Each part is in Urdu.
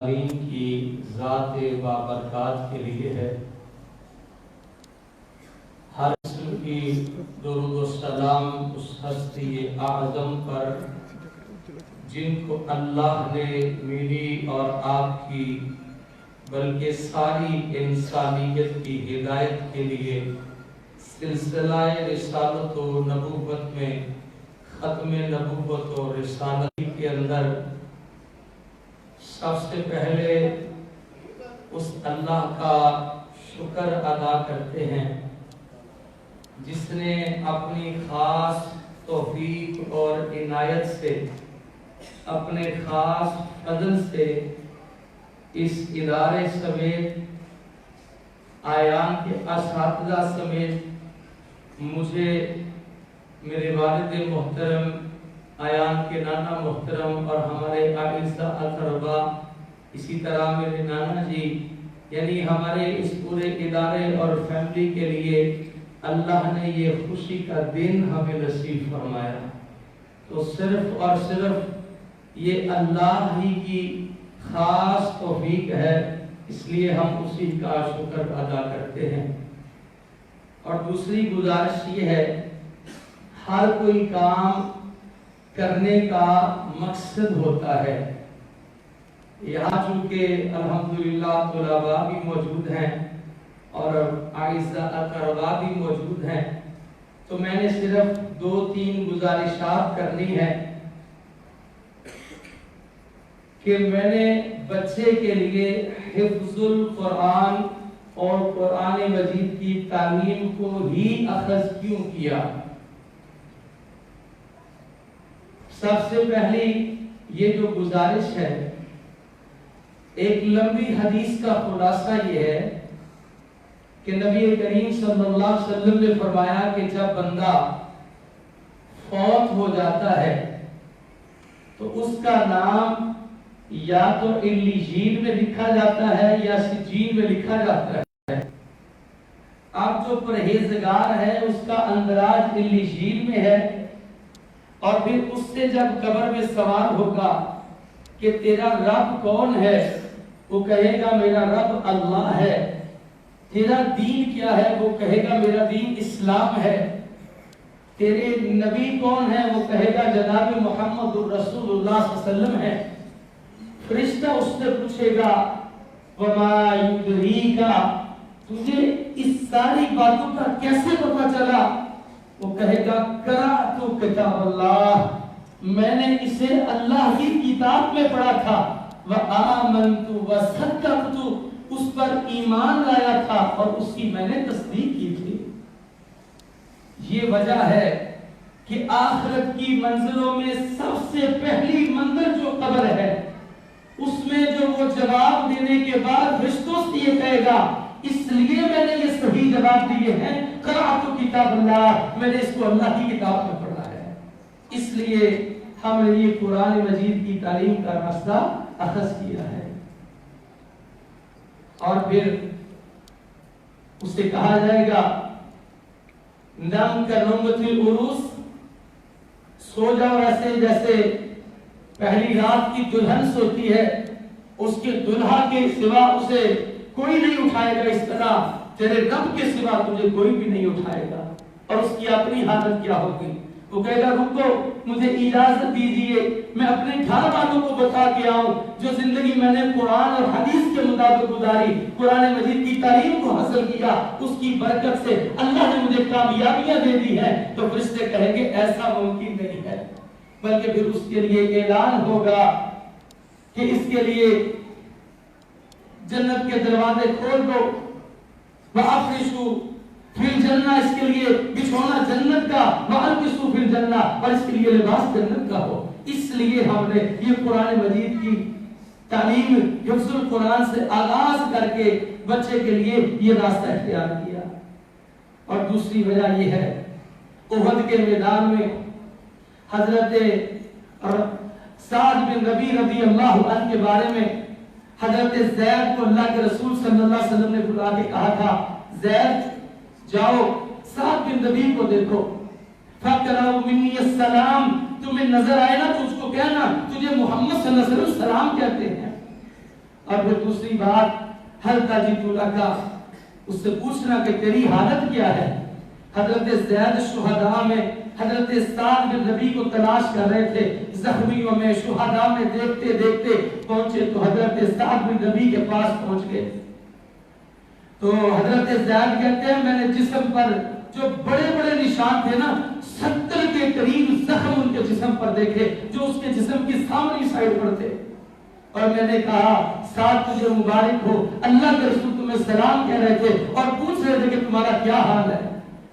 تعلیم کی ذات بابرکات کے لیے ہے۔ ہر قسم کی درود و سلام اس ہستی اعظم پر جن کو اللہ نے میری اور آپ کی بلکہ ساری انسانیت کی ہدایت کے لیے سلسلہ رسالت و نبوت میں ختم نبوت و رسالت کے اندر سب سے پہلے اس اللہ کا شکر ادا کرتے ہیں جس نے اپنی خاص توفیق اور عنایت سے اپنے خاص فضل سے اس ادارے سمیت آیان کے اساتذہ سمیت مجھے میرے والد محترم آیان کے نانا محترم اور ہمارے اعزاء اقربا اسی طرح میرے نانا جی یعنی ہمارے اس پورے ادارے اور فیملی کے لیے اللہ نے یہ خوشی کا دن ہمیں نصیب فرمایا، تو صرف اور صرف یہ اللہ ہی کی خاص توفیق ہے، اس لیے ہم اسی کا شکر ادا کرتے ہیں۔ اور دوسری گزارش یہ ہے، ہر کوئی کام کرنے کا مقصد ہوتا ہے۔ یہاں چونکہ الحمدللہ طلباء بھی موجود ہیں اور اعزاء اقربا بھی موجود ہیں، تو میں نے صرف 2-3 گزارشات کرنی ہے کہ میں نے بچے کے لیے حفظ القرآن اور قرآن مجید کی تعلیم کو ہی اخذ کیوں کیا۔ سب سے پہلی یہ جو گزارش ہے، ایک لمبی حدیث کا خلاصہ یہ ہے کہ نبی کریم صلی اللہ علیہ وسلم نے فرمایا کہ جب بندہ فوت ہو جاتا ہے تو اس کا نام یا تو علیین میں لکھا جاتا ہے یا سجین میں لکھا جاتا ہے۔ اب جو پرہیزگار ہے اس کا اندراج علیین میں ہے، اور پھر اس سے جب قبر میں سوال ہوگا کہ تیرا رب کون ہے، وہ کہے گا میرا رب اللہ ہے۔ تیرا دین کیا ہے، وہ کہے گا میرا دین اسلام ہے۔ تیرے نبی کون ہے، وہ کہے گا جناب محمد الرسول اللہ صلی اللہ علیہ وسلم ہے۔ فرشتہ اس سے پوچھے گا وما یدریک، تجھے اس ساری باتوں کا کیسے پتہ چلا؟ وہ کہے گا قرأت کتاب اللہ، میں نے اسے اللہ کی کتاب میں پڑھا تھا، وآمنت وصدقت، اس پر ایمان لایا تھا اور اس کی میں نے تصدیق کی تھی۔ یہ وجہ ہے کہ آخرت کی منزلوں میں سب سے پہلی منزل جو قبر ہے، اس میں جو وہ جواب دینے کے بعد فرشتوں سے یہ کہے گا اس لیے میں نے یہ صحیح جواب دیے ہیں، قرأت کتاب اللہ، میں نے اس کو اللہ کی کتاب میں پڑھا ہے، اس لیے ہم نے یہ قرآن مجید کی تعلیم کا راستہ اخذ کیا ہے۔ اور پھر اسے کہا جائے گا نم کا نومت العروس، سو جاؤ ایسے جیسے پہلی رات کی دلہن سوتی ہے، اس کے دلہا کے سوا اسے کوئی نہیں اٹھائے گا، اس طرح تیرے رب کے سوا تجھے کوئی بھی نہیں اٹھائے گا۔ اور اس کی اپنی حالت کیا ہوگی؟ وہ کہے گا رکو، مجھے اجازت دیجئے میں اپنے گھر والوں کو بتا کے آؤں جو زندگی میں نے قرآن اور حدیث کے مطابق گزاری، قرآن مجید کی تعلیم کو حاصل کیا، اس کی برکت سے اللہ نے مجھے کامیابیاں دے دی ہیں۔ تو فرشتے کہیں گے ایسا ممکن نہیں ہے، بلکہ پھر اس کے لیے اعلان ہوگا کہ اس کے لیے جنت کے دروازے کھول دو، وَأَفْرِشُوا فِي الْجَنَّةِ، اس کے لیے بچھونا جنت کا، وَأَلْبِسُوا فِي الْجَنَّةِ، اور اس کے لیے لباس جنت کا ہو۔ اس لیے ہم نے یہ قرآن مجید کی تعلیم حفظ القرآن سے آغاز کر کے بچے کے لیے یہ راستہ اختیار کیا۔ اور دوسری وجہ یہ ہے، احد کے میدان میں حضرت سعد بن ربیع رضی اللہ عنہ کے بارے میں حضرت زید کو اللہ کے رسول صلی اللہ علیہ وسلم نے بلا کے کہا تھا زید جاؤ سعد بن ربیع کو دیکھو، فَقْرَأُوا مِنِّي السَّلَامُ، تمہیں نظر آئے نا تو اس کو کہنا تجھے محمد صلی اللہ علیہ وسلم سلام کہتے ہیں۔ اور پھر دوسری بات حل تجد لک، اس سے پوچھنا کہ تیری حالت کیا ہے۔ حضرت زید شہداء میں حضرت سعد بن ربیع کو تلاش کر رہے تھے، زخمیوں میں شہداء میں دیکھتے دیکھتے پہنچے تو حضرت سعد بن ربیع کے پاس پہنچ گئے۔ تو حضرت زید کہتے ہیں میں نے جسم پر جو بڑے بڑے نشان تھے نا، 70 کے قریب زخم ان کے جسم پر دیکھے جو اس کے جسم کی سامنے سائڈ پر تھے، اور میں نے کہا سعد تجھے مبارک ہو، اللہ کے رسول تمہیں سلام کہہ رہے تھے اور پوچھ رہے تھے کہ تمہارا کیا حال ہے۔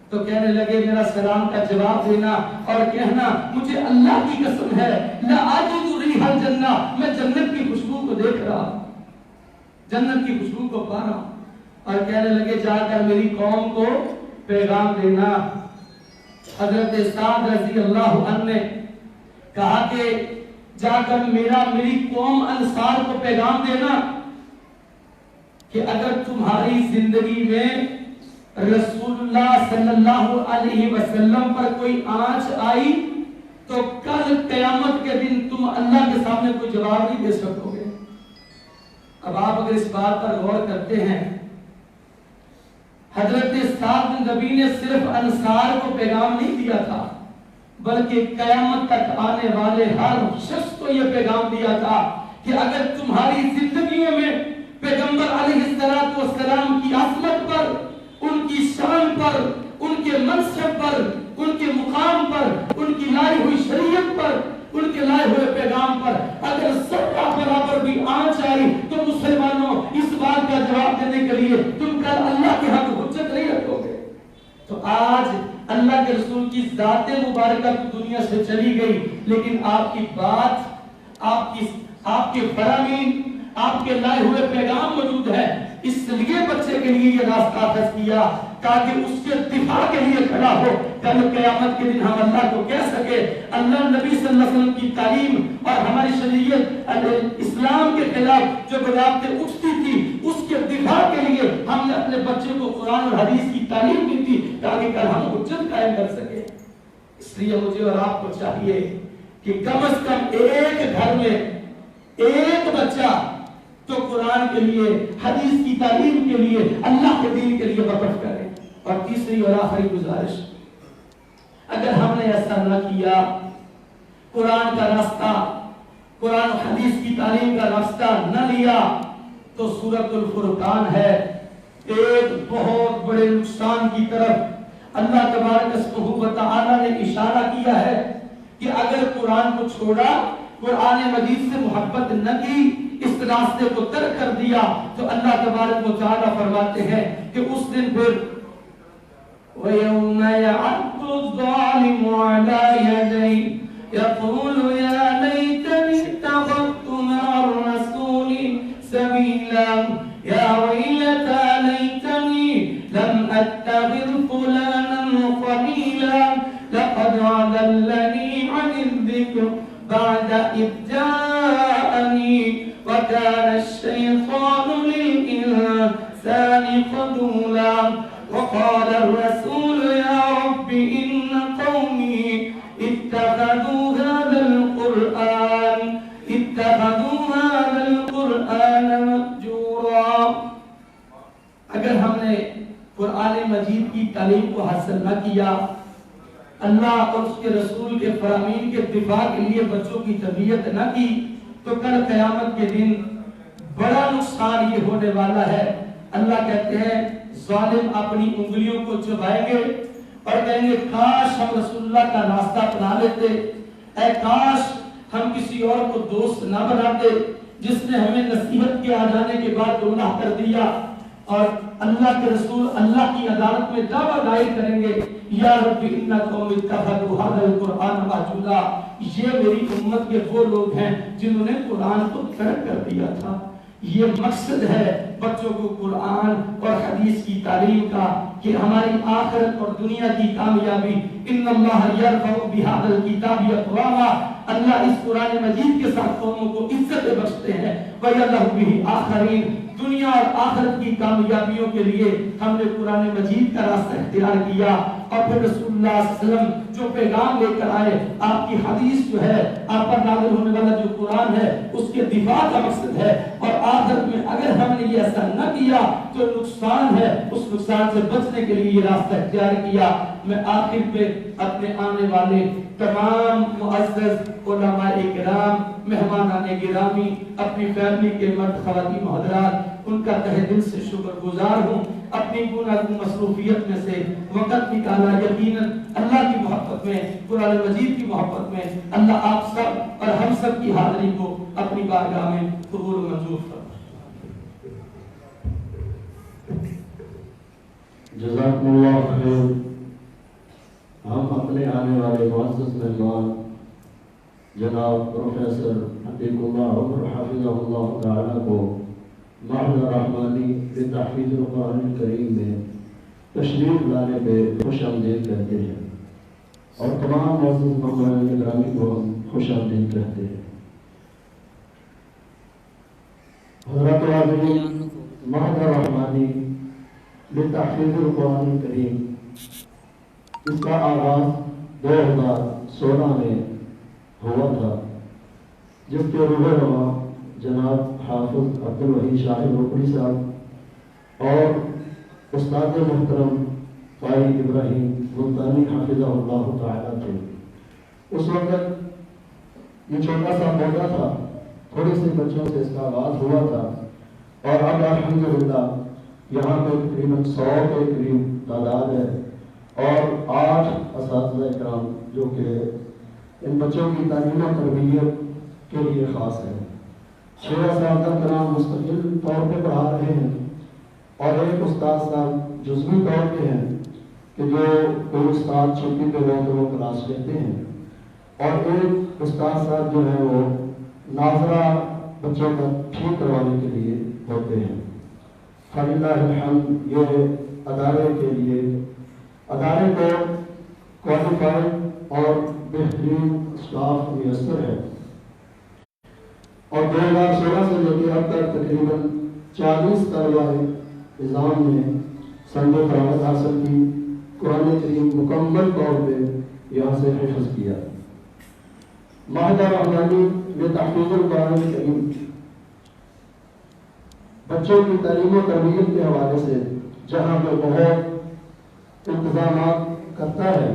تو کہنے لگے میرا سلام کا جواب دینا اور کہنا مجھے اللہ کی قسم ہے لا اجد ریح الجنہ، میں جنت کی خوشبو کو دیکھ رہا ہوں، جنت کی خوشبو کو پا رہا ہوں۔ اور کہنے لگے جا کر میری قوم کو پیغام دینا۔ حضرت سعد رضی اللہ عنہ نے کہا کہ جا کر میری قوم انصار کو پیغام دینا کہ اگر تمہاری زندگی میں رسول اللہ صلی اللہ علیہ وسلم پر کوئی آنچ آئی تو کل قیامت کے دن تم اللہ کے سامنے کوئی جواب نہیں دے سکو گے۔ اب آپ اگر اس بات پر غور کرتے ہیں، حضرت سعد بن ربیع نے صرف انصار کو پیغام نہیں دیا تھا بلکہ قیامت تک آنے والے ہر شخص کو یہ پیغام دیا تھا کہ اگر تمہاری زندگیوں میں پیغمبر علیہ السلام کی عظمت پر، ان کی شان پر، ان کے منصب پر، ان کے مقام پر، ان کی لائی ہوئی شریعت پر، ان کے لائے ہوئے پیغام پر اگر ذرہ برابر بھی آنچ آئی تو مسلمانوں اس بات کا جواب دینے کے لیے تم کل اللہ کے ہاتھ حجت نہیں رکھو گے۔ تو آج اللہ کے رسول کی ذات مبارکہ دنیا سے چلی گئی، لیکن آپ کی بات، آپ کے فرامین، آپ کے لائے ہوئے پیغام موجود ہے۔ اس لیے بچے کے لیے یہ راستہ خاص کیا تاکہ اس کے دفاع کے لیے کھڑا ہو، کل قیامت کے دن ہم اللہ کو کہہ سکے اللہ نبی صلی اللہ علیہ وسلم کی تعلیم اور ہماری شریعت اسلام کے خلاف جو بغاوتیں اٹھتی تھی اس کے دفاع کے لیے ہم نے اپنے بچے کو قرآن اور حدیث کی تعلیم دی تھی تاکہ کل ہم حجت قائم کر سکے۔ اس لیے مجھے اور آپ کو چاہیے کہ کم از کم ایک گھر میں ایک بچہ تو قرآن کے لیے، حدیث کی تعلیم کے لیے، اللہ کے دین کے لیے وقف کریں۔ اور تیسری اور آخری گزارش، اگر ہم نے ایسا نہ کیا، قرآن کا راستہ، قرآن و حدیث کی تعلیم کا راستہ نہ لیا، تو سورۃ الفرقان ہے ایک بہت بڑے نقصان کی طرف اللہ تبارک و تعالی نے اشارہ کیا ہے کہ اگر قرآن کو چھوڑا، قرآن مجید سے محبت نہ کی، اس راستے کو ترک کر دیا، تو اللہ تبارک و تعالی فرماتے ہیں کہ اس دن پھر وَيَوْمَ يَعَضُّ الظَّالِمُ عَلَى يَدَيْهِ يَقُولُ يَا لَيْتَنِي اتَّخَذْتُ مَعَ الرَّسُولِ سَبِيلًا يَا وَيْلَتَىٰ لَيْتَنِي لَمْ أَتَّخِذْ فُلَانًا خَلِيلًا لَقَدْ أَضَلَّنِي عَنِ الذِّكْرِ بَعْدَ إِذْ جَاءَنِي وَكَانَ الشَّيْطَانُ لِلْإِنسَانِ خَذُولًا وقال الرسول يا رب إن قومي اتخذوا هذا القرآن مهجورا۔ اگر ہم نے قرآن مجید کی تعلیم کو حاصل نہ کیا، اللہ اور اس کے رسول کے فرامین کے دفاع کے لیے بچوں کی تربیت نہ کی، تو کل قیامت کے دن بڑا نقصان یہ ہونے والا ہے۔ اللہ کہتے ہیں ظالم اپنی انگلیوں کو چبائیں گے اور کہیں گے کاش ہم رسول اللہ کا راستہ اپنا لیتے، اے کاش ہم کسی اور کو دوست نہ بناتے جس نے ہمیں نصیحت کے آ جانے کے بعد گمراہ کر دیا۔ اور اللہ کے رسول اللہ کی عدالت میں دعویٰ دائر کریں گے یا رب ان قوم اتخذوا هذا القرآن مهجورا، یہ میری امت کے وہ لوگ ہیں جنہوں نے قرآن کو ترک کر دیا تھا۔ یہ مقصد ہے بچوں کو قرآن اور حدیث کی تعلیم کا کہ ہماری آخرت اور دنیا کی کامیابی ان اللہ یرفع بهذا الکتاب اقواما، اللہ اس قرآن مجید کے ساتھ قوموں کو عزت بخشتے ہیں، وَيَلَّهُ بِهِ آخرین، دنیا اور آخرت کی کامیابیوں کے لیے ہم نے قرآن مجید کا راستہ اختیار کیا۔ اور پھر رسول اللہ صلی اللہ علیہ وسلم جو پیغام لے کر آئے، آپ کی حدیث جو ہے، آپ پر نازل ہونے والا جو قرآن ہے، اس کے دفاع کا مقصد ہے، اور آخرت میں لیے ایسا نہ کیا، جو نقصان ہے اس نقصان سے بچنے کے لیے یہ راستہ اختیار کیا۔ میں آخر پہ اپنے آنے والے تمام معزز علماء کرام، مہمانان گرامی، اپنی فیملی کے مرد خواتین و حضرات، ان کا تہ دل سے شکر گزار ہوں۔ اپنی گناہ مصروفیت میں سے وقت نکالا، یقیناً اللہ کی محبت میں، قرآن مجید کی محبت میں اللہ آپ سب اور ہم سب کی حاضری کو اپنی بارگاہ میں قبول و منظور فرمائے۔ جزاکم اللہ خیر۔ ہم اپنے آنے والے معزز مہمان جناب پروفیسر عتیق اللہ عمر حافظہ اللہ تعالیٰ کو معہد رحمانی لتحفیظ القرآن الکریم میں تشریف لانے پہ خوش آمدید کہتے ہیں، اور تمام معزز مہمان گرامی کو ہم خوش آمدید کہتے ہیں۔ حضرات حاضرین، معہد رحمانی لتحفیظ القرآن الکریم، اس کا آغاز 2016 میں ہوا تھا، جس کے روح رواں جناب حافظ عبدالوحید شاہ روکڑی صاحب اور استاد محترم قاری ابراہیم ملتانی حافظہ اللہ تعالیٰ تھے۔ اس وقت یہ چھوٹا سا پودا تھا، تھوڑے سے بچوں سے اس کا آغاز ہوا تھا، اور اب الحمدللہ یہاں پہ تقریباً 100 کے قریب تعداد ہے، اور 8 اساتذہ کرام جو کہ ان بچوں کی تعلیم و تربیت کے لیے خاص ہے۔ 6 اساتذہ کرام مستقل طور پہ پڑھا رہے ہیں، اور ایک استاد صاحب جزوی طور پہ ہیں کہ جو کوئی استاد چھٹی پہ ہو تو وہ کلاس لیتے ہیں، اور ایک استاد صاحب جو ہیں وہ ناظرہ بچوں کا ٹھیک کروانے کے لیے ہوتے ہیں۔ فللہ الحمد، یہ ادارے کو کوالیفائڈ اور بہترین اسٹاف میسر ہے، اور 2016 سے لے کے اب تک تقریباً 40 طلبہ نظام نے سند فراغت حاصل کی، قرآن کریم مکمل طور پہ یہاں سے حفظ کیا۔ معہد رحمانی لتحفیظ القرآن الکریم بچوں کی تعلیم و تربیت کے حوالے سے جہاں پہ بہت انتظامات کرتا ہے،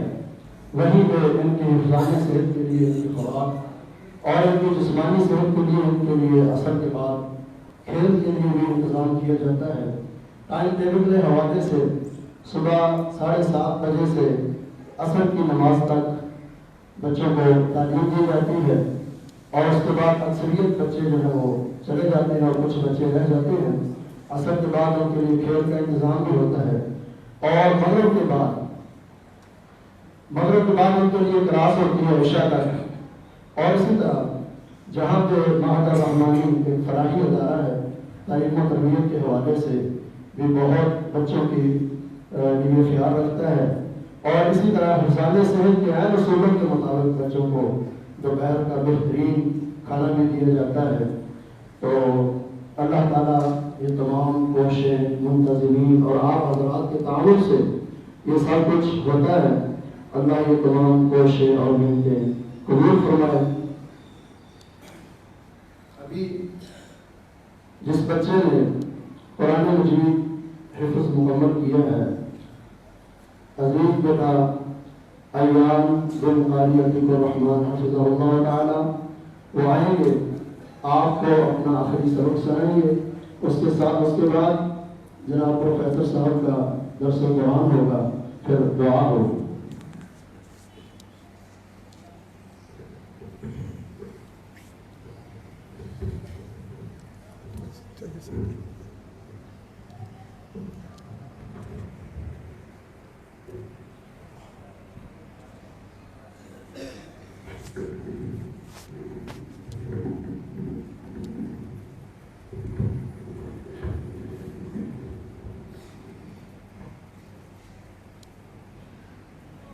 وہیں پہ ان کی حفظانی صحت کے لیے ان کی خوراک اور ان کی جسمانی صحت کے لیے ان کے لیے اثر کے بعد کھیل کے لیے بھی انتظام کیا جاتا ہے۔ ٹائم ٹیبل کے حوالے سے صبح 7:30 بجے سے عصر کی نماز تک بچوں کو تعلیم دی جاتی ہے، اور اس کے بعد اکثریت بچے جو ہیں وہ چلے جاتے ہیں اور کچھ بچے رہ جاتے ہیں۔ عصر کے بعد ان کے لیے کھیل کا انتظام بھی ہوتا ہے، اور مغرب کے بعد ان کے لیے کلاس ہوتی ہے عشاء تک۔ اور اسی طرح جہاں پہ معہد رحمانی ایک فلاحی ادارہ ہے، تعلیم و تربیت کے حوالے سے بھی بہت بچوں کی لیے خیال رکھتا ہے، اور اسی طرح حفظان صحت کے عین اصولوں کے مطابق بچوں کو دوپہر کا بہترین کھانا بھی دیا جاتا ہے۔ تو اللہ تعالیٰ یہ تمام کوششیں منتظمین اور آپ حضرات کے تعاون سے یہ سب کچھ ہوتا ہے، اللہ یہ تمام کوششیں اور محنتیں قبول فرمائے۔ ابھی جس بچے نے قرآن مجید حفظ مکمل کیا ہے، عزیز بیٹا ایان بن قاری عتیق الرحمن حفظہ اللہ تعالی، وہ آئیں گے، آپ کو اپنا آخری سبق سنائیں گے، اس کے بعد جناب پروفیسر صاحب کا درس قرآن ہوگا، پھر دعا ہوگی۔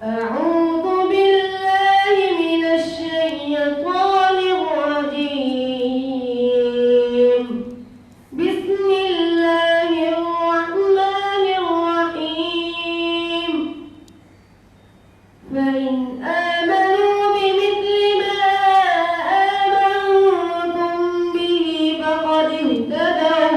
أعوذ بالله من الشيطان الرجيم. بسم الله الرحمن الرحيم. فإن آمنوا بمثل ما آمنتم به فقد اهتدوا،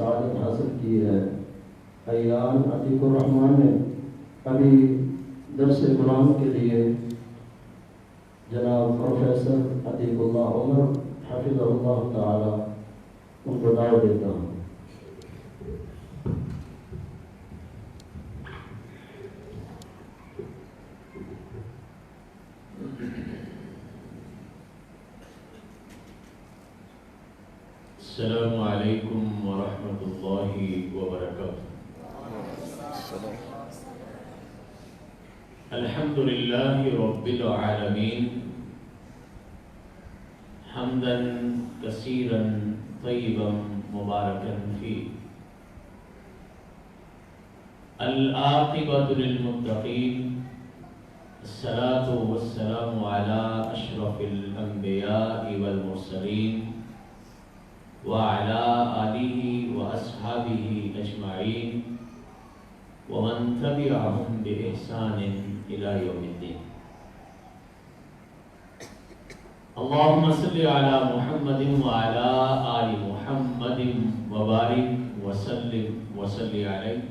سعادت حاصل کی ہے۔ ایان عتیق الرحمن نے ابھی درس قرآن کے لیے جناب پروفیسر عتیق اللہ عمر حفظ اللہ تعالی ان کو دعوت دیتا ہوں۔ السلام علیکم ورحمۃ اللہ وبرکاتہ۔ الحمد للہ رب العالمین حمدا کثیرا طیبا مبارکا فیہ، العاقبۃ للمتقین، الصلاۃ والسلام علی اشرف الانبیاء والمرسلین وعلى آلہ وأصحابہ اجمعین ومن تبعهم بإحسان إلى يوم الدين۔ اللهم صل على محمد وعلى آل محمد وبارك وسلم وصل عليه۔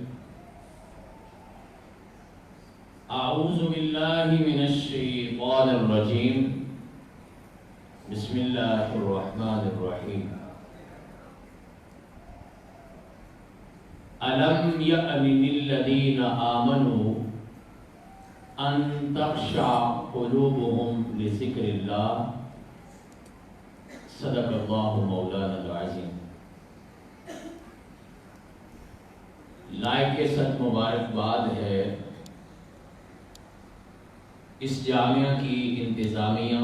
اعوذ باللہ من الشیطان الرجیم، بسم اللہ الرحمن الرحیم۔ أَلَمْ يَأْنِ لِلَّذِينَ آمَنُوا أَن تَخْشَعَ قُلُوبُهُمْ لِذِكْرِ اللَّهِ صدق اللہ مولانا العظیم۔ لائق صد مبارکباد ہے اس جامعہ کی انتظامیہ،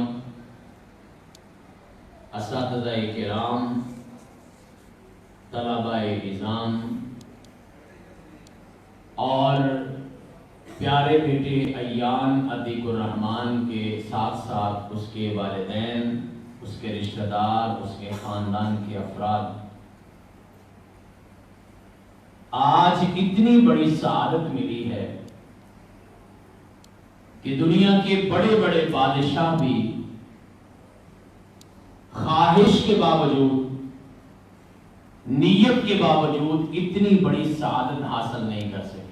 اساتذہ کرام، طلباء نظام اور پیارے بیٹے ایان عتیق الرحمن کے ساتھ ساتھ اس کے والدین، اس کے رشتہ دار، اس کے خاندان کے افراد، آج اتنی بڑی سعادت ملی ہے کہ دنیا کے بڑے بڑے بادشاہ بھی خواہش کے باوجود، نیت کے باوجود اتنی بڑی سعادت حاصل نہیں کر سکے۔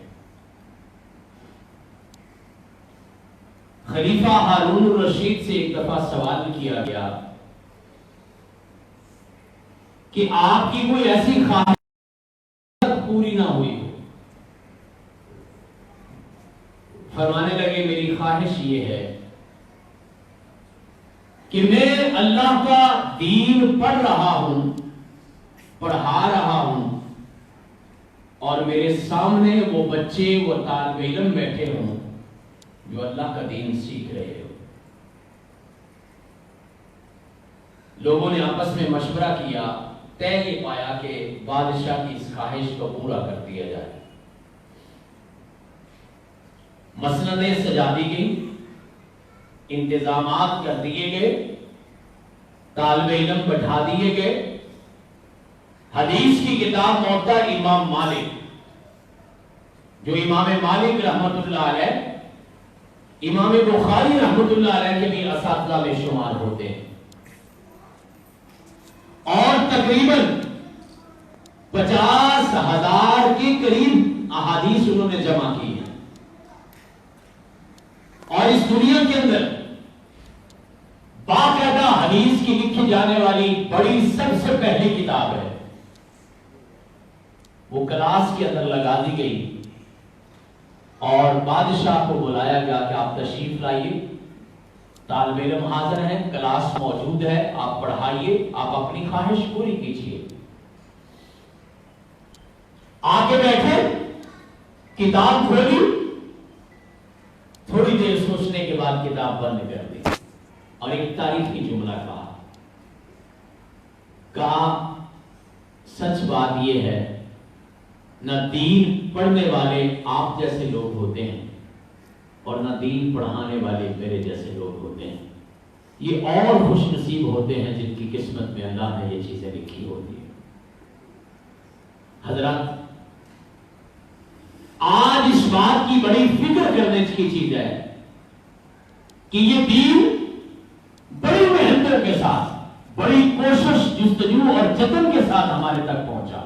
خلیفہ ہارون الرشید سے ایک دفعہ سوال کیا گیا کہ آپ کی کوئی ایسی خواہش پوری نہ ہوئی ہو؟ فرمانے لگے میری خواہش یہ ہے کہ میں اللہ کا دین پڑھ رہا ہوں، پڑھا رہا ہوں، اور میرے سامنے وہ بچے، وہ طالب علم بیٹھے ہوں جو اللہ کا دین سیکھ رہے ہو۔ لوگوں نے آپس میں مشورہ کیا، طے یہ پایا کہ بادشاہ کی اس خواہش کو پورا کر دیا جائے۔ مسندیں سجا دی گئی، انتظامات کر دیے گئے، طالب علم بٹھا دیے گئے۔ حدیث کی کتاب موطا امام مالک، جو امام مالک رحمت اللہ علیہ، امام بخاری رحمت اللہ علیہ کے بھی اساتذہ میں شمار ہوتے ہیں، اور تقریباً 50,000 کے قریب احادیث انہوں نے جمع کی ہیں، اور اس دنیا کے اندر باقاعدہ حدیث کی لکھی جانے والی بڑی سب سے پہلی کتاب ہے، وہ کلاس کے اندر لگا دی گئی اور بادشاہ کو بلایا گیا کہ آپ تشریف لائیے، طالب علم حاضر ہیں، کلاس موجود ہے، آپ پڑھائیے، آپ اپنی خواہش پوری کیجیے۔ آ کے بیٹھے، کتاب کھولی، تھوڑی دیر سوچنے کے بعد کتاب بند کر دی اور ایک تاریخی جملہ کہا سچ بات یہ ہے، نہ دین پڑھنے والے آپ جیسے لوگ ہوتے ہیں اور نہ دین پڑھانے والے میرے جیسے لوگ ہوتے ہیں۔ یہ اور خوش نصیب ہوتے ہیں جن کی قسمت میں اللہ نے یہ چیزیں لکھی ہوتی ہیں۔ حضرات، آج اس بات کی بڑی فکر کرنے کی چیز ہے کہ یہ دین بڑی محنت کے ساتھ، بڑی کوشش، جستجو اور جتن کے ساتھ ہمارے تک پہنچا۔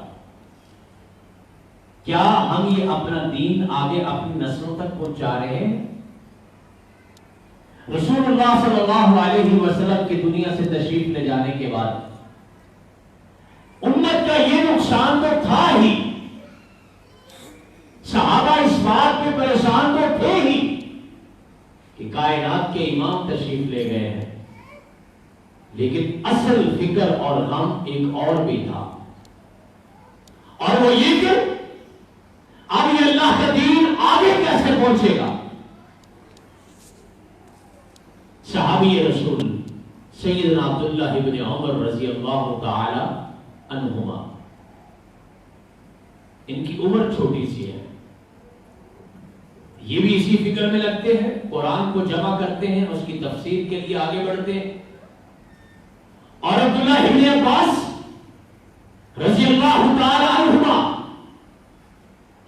کیا ہم یہ اپنا دین آگے اپنی نسلوں تک پہنچا رہے ہیں؟ رسول اللہ صلی اللہ علیہ وسلم کی دنیا سے تشریف لے جانے کے بعد امت کا یہ نقصان تو تھا ہی، صحابہ اس بات پہ پریشان تو تھے ہی کہ کائنات کے امام تشریف لے گئے ہیں، لیکن اصل فکر اور غم ایک اور بھی تھا، اور وہ یہ کہ اب یہ اللہ کا دین آگے کیسے پہنچے گا؟ صحابی رسول سیدنا عبداللہ ابن عمر رضی اللہ تعالی عنہما، ان کی عمر چھوٹی سی ہے، یہ بھی اسی فکر میں لگتے ہیں، قرآن کو جمع کرتے ہیں، اس کی تفسیر کے لیے آگے بڑھتے ہیں، اور عبداللہ ابن عباس رضی اللہ تعالی عنہما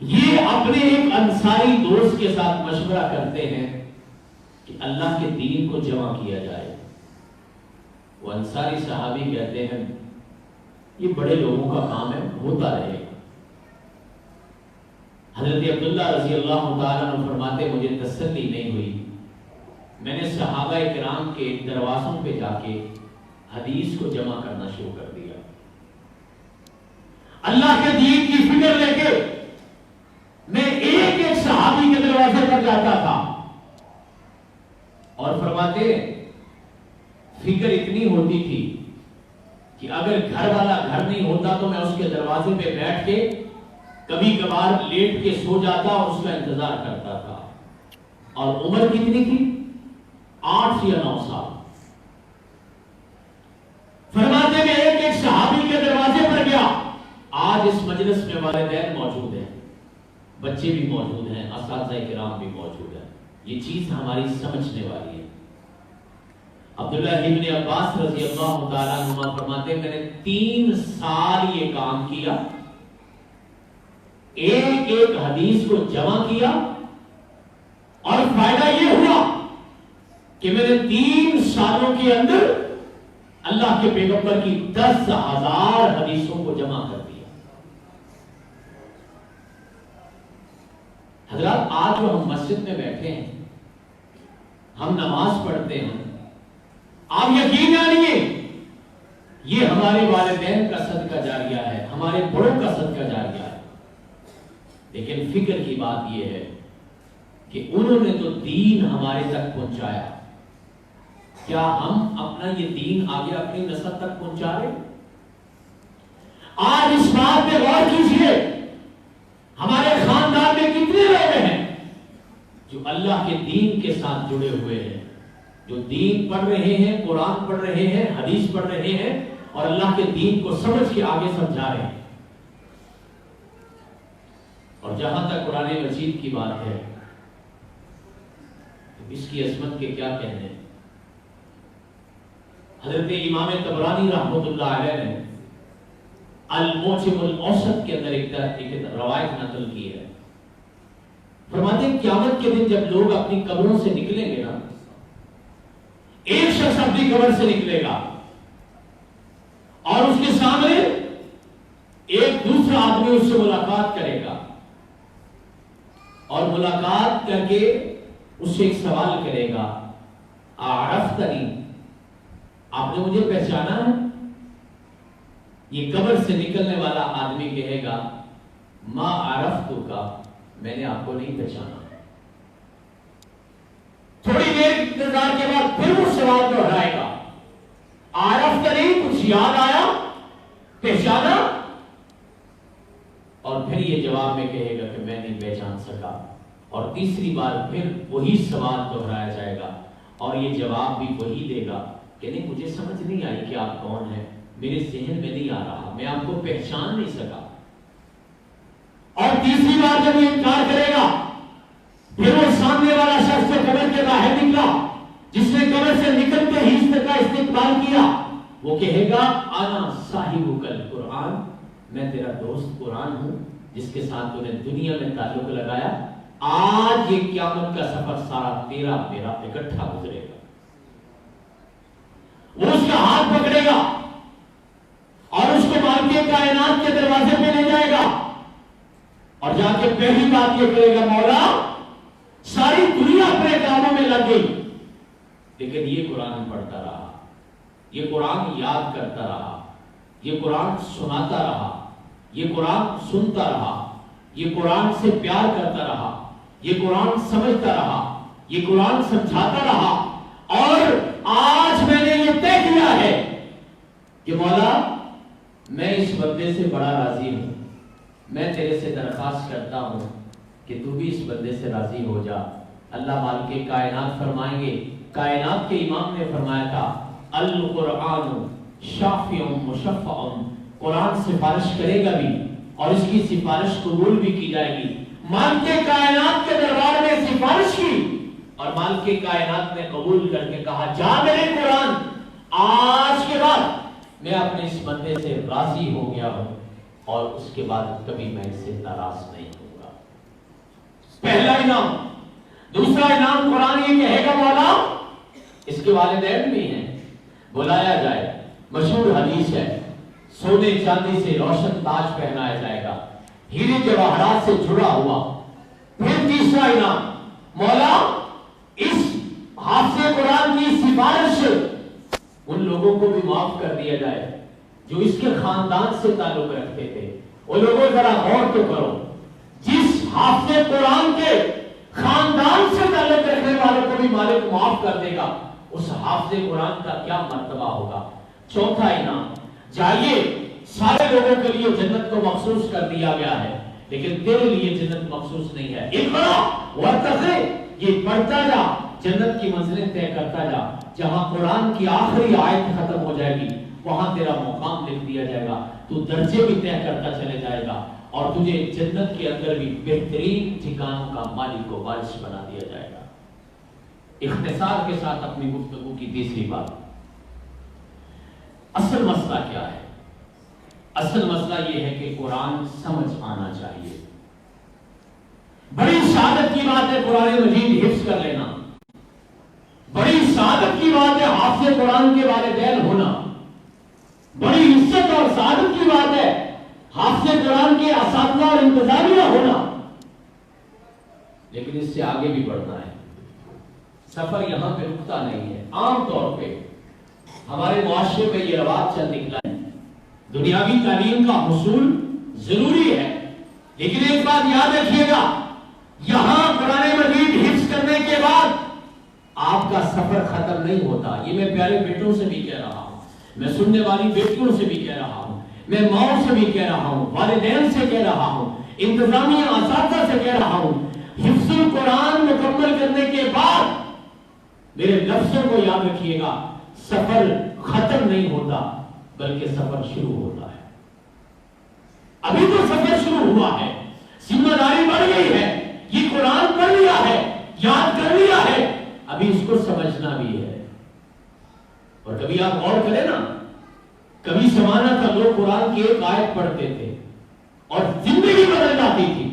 یہ اپنے ایک انصاری دوست کے ساتھ مشورہ کرتے ہیں کہ اللہ کے دین کو جمع کیا جائے۔ وہ انصاری صحابی کہتے ہیں یہ بڑے لوگوں کا کام ہے، ہوتا رہے گا۔ حضرت عبداللہ رضی اللہ تعالیٰ عنہ فرماتے مجھے تسلی نہیں ہوئی، میں نے صحابہ کرام کے دروازوں پہ جا کے حدیث کو جمع کرنا شروع کر دیا، اللہ کے دین کی فکر لے کے میں ایک ایک صحابی کے دروازے پر جاتا تھا، اور فرماتے فکر اتنی ہوتی تھی کہ اگر گھر والا گھر نہیں ہوتا تو میں اس کے دروازے پہ بیٹھ کے کبھی کبھار لیٹ کے سو جاتا اور اس کا انتظار کرتا تھا۔ اور عمر کتنی تھی؟ 8 یا 9 سال۔ فرماتے میں ایک ایک صحابی کے دروازے پر گیا۔ آج اس مجلس میں والدین موجود ہیں، بچے بھی موجود ہیں، اساتذہ کرام بھی موجود ہیں، یہ چیز ہماری سمجھنے والی ہے۔ عبداللہ ابن عباس رضی اللہ تعالیٰ عنہ فرماتے میں نے 3 سال یہ کام کیا، ایک ایک حدیث کو جمع کیا، اور فائدہ یہ ہوا کہ میں نے 3 سالوں کے اندر اللہ کے پیغمبر کی 10,000 حدیثوں کو جمع کر دیا۔ حضرات آج جو ہم مسجد میں بیٹھے ہیں، ہم نماز پڑھتے ہیں، آپ یقین جانیے یہ ہمارے والدین کا صدقہ جاریہ ہے، ہمارے بڑوں کا صدقہ جاریہ ہے، لیکن فکر کی بات یہ ہے کہ انہوں نے تو دین ہمارے تک پہنچایا، کیا ہم اپنا یہ دین آگے اپنی نسل تک پہنچا رہے؟ آج اس بات پہ غور کیجیے، ہمارے خاندان میں کتنے لوگ ہیں جو اللہ کے دین کے ساتھ جڑے ہوئے ہیں، جو دین پڑھ رہے ہیں، قرآن پڑھ رہے ہیں، حدیث پڑھ رہے ہیں، اور اللہ کے دین کو سمجھ کے آگے سمجھا رہے ہیں۔ اور جہاں تک قرآن مجید کی بات ہے، اس کی عظمت کے کیا کہنے ہیں۔ حضرت امام طبرانی رحمۃ اللہ علیہ نے المعجم الاوسط کے اندر ایک روایت نقل کی ہے، فرماتے ہیں قیامت کے دن جب لوگ اپنی قبروں سے نکلیں گے نا، ایک شخص اپنی قبر سے نکلے گا اور اس کے سامنے ایک دوسرا آدمی اس سے ملاقات کرے گا، اور ملاقات کر کے اس سے ایک سوال کرے گا، اعرفتنی، آپ نے مجھے پہچانا ہے؟ یہ قبر سے نکلنے والا آدمی کہے گا، ما عرفتک، میں نے آپ کو نہیں پہچانا۔ تھوڑی دیر انتظار کے بعد پھر وہ سوال دہرائے گا، عرفتنی، کچھ یاد آیا، پہچانا؟ اور پھر یہ جواب میں کہے گا کہ میں نہیں پہچان سکا، اور تیسری بار پھر وہی سوال دہرایا جائے گا، اور یہ جواب بھی وہی دے گا کہ نہیں، مجھے سمجھ نہیں آئی کہ آپ کون ہیں، میرے ذہن میں نہیں آ رہا، میں آپ کو پہچان نہیں سکا۔ اور تیسری بار جب یہ انکار کرے گا، پھر وہ سامنے والا شخص جو قبر کے باہر نکلا، جس نے قبر سے نکلتے ہی اس کا استقبال کیا، وہ کہے گا، انا صاحبک القرآن، میں تیرا دوست قرآن ہوں جس کے ساتھ تو نے دنیا میں تعلق لگایا، آج یہ قیامت کا سفر سارا تیرا میرا اکٹھا گزرے گا۔ وہ اس کا ہاتھ پکڑے گا اور اس کو مال کے کائنات کے دروازے پہ لے جائے گا، اور جا کے پہلی بات یہ کرے گا مولا ساری دنیا اپنے کاموں میں لگ گئی لیکن یہ قرآن پڑھتا رہا، یہ قرآن یاد کرتا رہا، یہ قرآن سناتا رہا، یہ قرآن سنتا رہا، یہ قرآن سے پیار کرتا رہا، یہ قرآن سمجھتا رہا، یہ قرآن سمجھاتا رہا، اور آج میں نے یہ طے کیا ہے کہ مولا میں اس بندے سے بڑا راضی ہوں، میں تیرے سے درخواست کرتا ہوں کہ تو بھی اس بندے سے راضی ہو جا۔ اللہ مالک کائنات فرمائیں گے، کائنات کے امام نے فرمایا تھا القرآن شافع مشفع، قرآن سفارش کرے گا بھی اور اس کی سفارش قبول بھی کی جائے گی۔ مالک کائنات کے دربار میں سفارش کی اور مالک کائنات نے قبول کر کے کہا جا میرے قرآن، آج کے بعد میں اپنے اس بندے سے راضی ہو گیا ہوں اور اس کے بعد کبھی میں اس سے ناراض نہیں ہوں گا۔ پہلا انعام۔ دوسرا انعام قرآن یہ کہے گا مولا اس کے والدین بھی ہیں، بلایا جائے، مشہور حدیث ہے، سونے چاندی سے روشن تاج پہنایا جائے گا، ہیرے جواہرات سے جڑا ہوا۔ پھر تیسرا انعام، مولا اس حافظ قرآن کی سفارش ان لوگوں کو بھی معاف کر دیا جائے جو اس کے خاندان سے تعلق رکھتے تھے۔ وہ لوگوں ذرا غور تو کرو، جس حافظ قرآن کے خاندان سے تعلق رکھنے والوں کو بھی مالک معاف کر دے گا، اس حافظ قرآن کا کیا مرتبہ ہوگا۔ چوتھا انعام، جائیے سارے لوگوں کے لیے جنت کو مخصوص کر دیا گیا ہے لیکن تیرے لیے جنت مخصوص نہیں ہے، اقرا وارتقی، یہ پڑھتا جا، جنت کی منزلیں طے کرتا جا، جہاں قرآن کی آخری آیت ختم ہو جائے گی وہاں تیرا مقام لکھ دیا جائے گا، تو درجے بھی طے کرتا چلے جائے گا اور تجھے جنت کے اندر بھی بہترین ٹھکانوں کا مالک و وارث بنا دیا جائے گا۔ اختصار کے ساتھ اپنی گفتگو کی تیسری بات، اصل مسئلہ کیا ہے؟ اصل مسئلہ یہ ہے کہ قرآن سمجھ آنا چاہیے۔ بڑی سعادت کی بات ہے قرآن مجید حفظ کر لینا، بڑی سعادت کی بات ہے حافظ قرآن کے والدین ہونا، بڑی عزت اور سعادت کی بات ہے حافظ قرآن کے اساتذہ اور انتظامیہ ہونا، لیکن اس سے آگے بھی بڑھنا ہے۔ سفر یہاں پہ رکتا نہیں ہے۔ عام طور پہ ہمارے معاشرے میں یہ رواج چل نکلا ہے، دنیاوی تعلیم کا حصول ضروری ہے، لیکن ایک بات یاد رکھیے گا، یہاں قرآن مجید حفظ کرنے کے بعد آپ کا سفر ختم نہیں ہوتا۔ یہ میں پیارے بیٹوں سے بھی کہہ رہا ہوں، میں سننے والی بیٹیوں سے بھی کہہ رہا ہوں، میں ماؤں سے بھی کہہ رہا ہوں، والدین سے کہہ رہا ہوں، انتظامیہ اساتذہ سے کہہ رہا ہوں، حفظ القرآن مکمل کرنے کے بعد میرے لفظوں کو یاد رکھیے گا، سفر ختم نہیں ہوتا بلکہ سفر شروع ہوتا ہے۔ ابھی تو سفر شروع ہوا ہے، ذمہ داری بڑھ گئی ہے، یہ قرآن پڑھ لیا ہے، یاد کر لیا ہے، ابھی اس کو سمجھنا بھی ہے۔ اور کبھی آپ غور کریں نا، کبھی زمانہ تھا لوگ قرآن کی ایک آیت پڑھتے تھے اور زندگی بدل جاتی تھی۔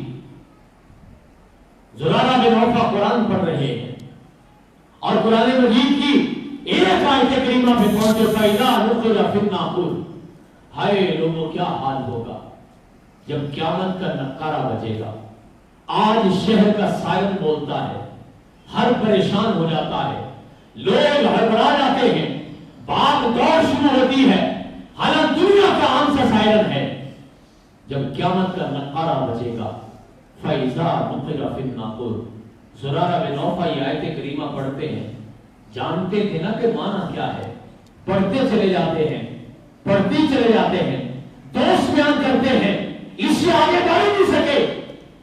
زرارہ بن عوفہ قرآن پڑھ رہے ہیں اور قرآن مجید کی ایک آیت کریمہ پہ پہنچے فَإِذَا نُقِرَ فِي النَّاقُورِ، ہائے لوگوں کیا حال ہوگا جب قیامت کا نقارہ بجے گا۔ آج شہر کا سائرن بولتا ہے، ہر پریشان ہو جاتا ہے، لوگ ہڑبڑا جاتے ہیں، بات دوڑ شروع ہوتی ہے، حالانکہ دنیا کا عام سا سائرن ہے۔ جب قیامت کا نقارہ بجے گا، فَإِذَا نُقِرَ فِي النَّاقُورِ، زرارہ بن عوفہ یہ آیت کریمہ پڑھتے ہیں، جانتے تھے نا کہ معنی کیا ہے، پڑھتے چلے جاتے ہیں، پڑھتے چلے جاتے ہیں، دوست بیان کرتے ہیں، اس سے آگے بڑھ نہیں سکے،